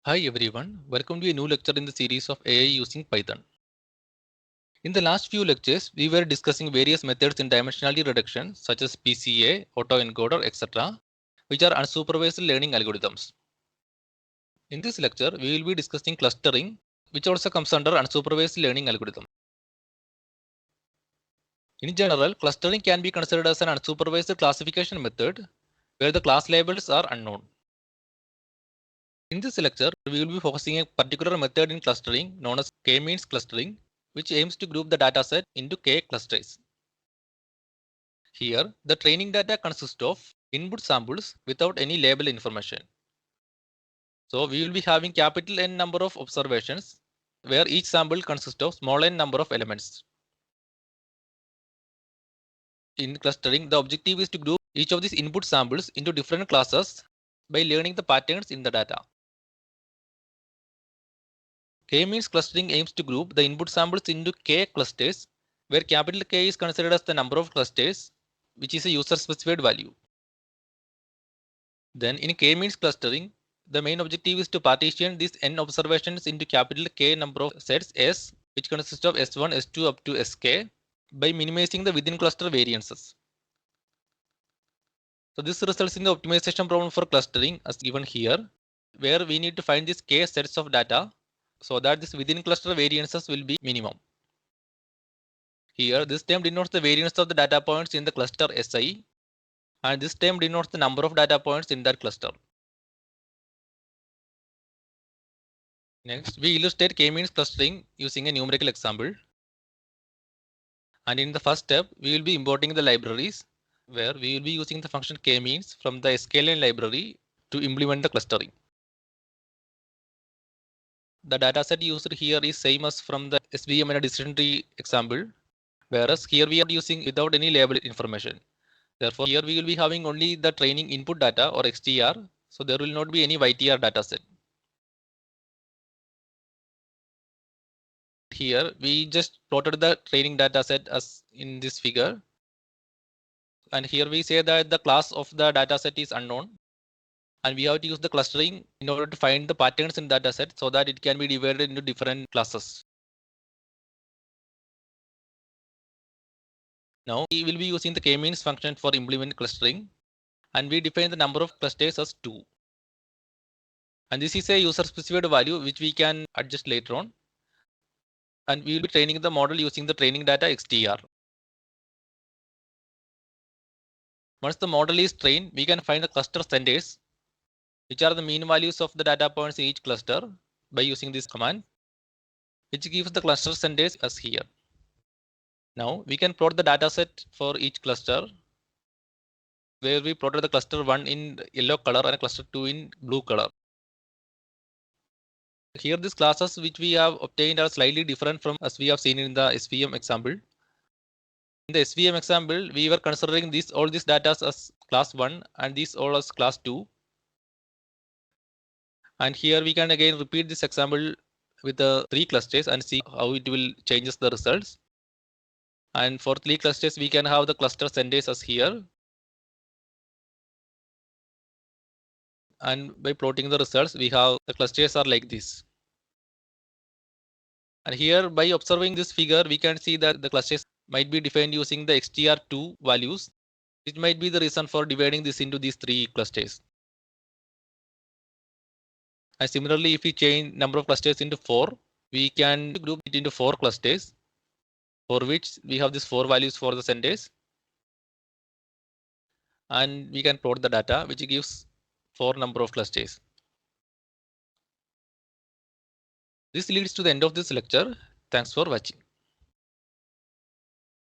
Hi everyone, welcome to a new lecture in the series of AI using Python. In the last few lectures, we were discussing various methods in dimensionality reduction such as PCA, autoencoder, etc., which are unsupervised learning algorithms. In this lecture, we will be discussing clustering, which also comes under unsupervised learning algorithm. In general, clustering can be considered as an unsupervised classification method where the class labels are unknown. In this lecture, we will be focusing on a particular method in clustering known as k-means clustering, which aims to group the dataset into k clusters. Here, the training data consists of input samples without any label information. So we will be having capital N number of observations, where each sample consists of small n number of elements. In clustering, the objective is to group each of these input samples into different classes by learning the patterns in the data. K-means clustering aims to group the input samples into k clusters, where capital K is considered as the number of clusters, which is a user-specified value. Then in k-means clustering, the main objective is to partition these n observations into capital K number of sets S, which consists of S1, S2 up to Sk, by minimizing the within cluster variances. So this results in the optimization problem for clustering as given here, where we need to find these K sets of data so that this within cluster variances will be minimum. Here, this term denotes the variance of the data points in the cluster Si, and this term denotes the number of data points in that cluster. Next, we illustrate k-means clustering using a numerical example. And in the first step, we will be importing the libraries, where we will be using the function k-means from the sklearn library to implement the clustering. The dataset used here is same as from the SVM and a decision tree example, whereas here we are using without any label information. Therefore, here we will be having only the training input data or XTR, so there will not be any YTR dataset. Here we just plotted the training dataset as in this figure, and here we say that the class of the dataset is unknown, and we have to use the clustering in order to find the patterns in the dataset so that it can be divided into different classes. Now we will be using the k-means function for implement clustering, and we define the number of clusters as 2. And this is a user specified value which we can adjust later on. And we will be training the model using the training data XTR. Once the model is trained, we can find the cluster centers, which are the mean values of the data points in each cluster by using this command, which gives the cluster centers as here. Now we can plot the dataset for each cluster, where we plotted the cluster 1 in yellow color and cluster 2 in blue color. Here these classes which we have obtained are slightly different from as we have seen in the SVM example. In the SVM example, we were considering all these data as class 1 and these all as class 2. And here we can again repeat this example with the 3 clusters and see how it will changes the results. And for 3 clusters, we can have the cluster centers as here. And by plotting the results, we have the clusters are like this. And here by observing this figure, we can see that the clusters might be defined using the XTR2 values. It might be the reason for dividing this into these 3 clusters. And similarly, if we change number of clusters into 4, we can group it into 4 clusters, for which we have these 4 values for the centers. And we can plot the data, which gives 4 number of clusters. This leads to the end of this lecture. Thanks for watching.